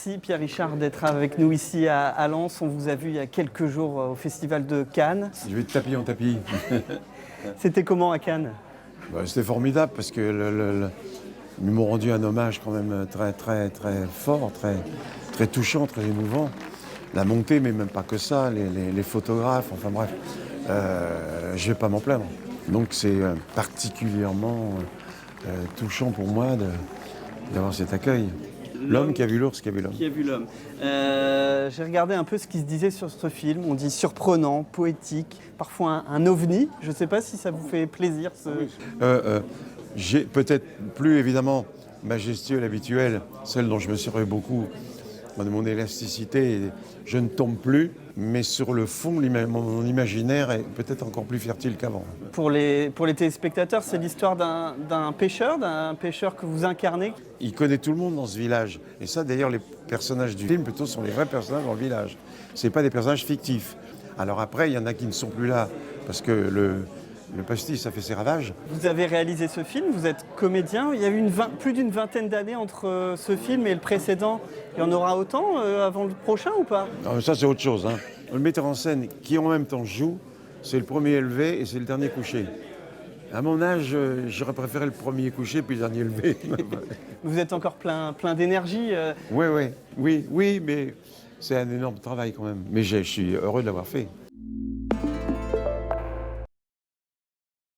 Merci Pierre-Richard d'être avec nous ici à Lens. On vous a vu il y a quelques jours au Festival de Cannes. Je vais de tapis en tapis. C'était comment à Cannes? C'était formidable parce que ils m'ont rendu un hommage quand même très, très, très fort, très, très touchant, très émouvant. La montée, mais même pas que ça, les photographes, enfin bref, je vais pas m'en plaindre. Donc c'est particulièrement touchant pour moi d'avoir cet accueil. L'homme qui a vu l'ours qui a vu l'homme. Qui a vu l'homme. J'ai regardé un peu ce qui se disait sur ce film. On dit surprenant, poétique, parfois un ovni. Je ne sais pas si ça vous fait plaisir. J'ai peut-être plus évidemment majestueux l'habituel, celle dont je me servais beaucoup de mon élasticité. Je ne tombe plus, mais sur le fond, mon imaginaire est peut-être encore plus fertile qu'avant. Pour les téléspectateurs, c'est l'histoire d'un pêcheur que vous incarnez. Il connaît tout le monde dans ce village. Et ça, d'ailleurs, les personnages du film, plutôt, sont les vrais personnages dans le village. Ce n'est pas des personnages fictifs. Alors après, il y en a qui ne sont plus là, parce que le pastis, ça fait ses ravages. Vous avez réalisé ce film, vous êtes comédien. Il y a eu plus d'une vingtaine d'années entre ce film et le précédent. Il y en aura autant avant le prochain ou pas? Alors, ça, c'est autre chose. Hein. Le metteur en scène, qui en même temps joue, c'est le premier élevé et c'est le dernier couché. À mon âge, j'aurais préféré le premier couché puis le dernier levé. Vous êtes encore plein d'énergie. Oui, mais c'est un énorme travail quand même. Mais je suis heureux de l'avoir fait.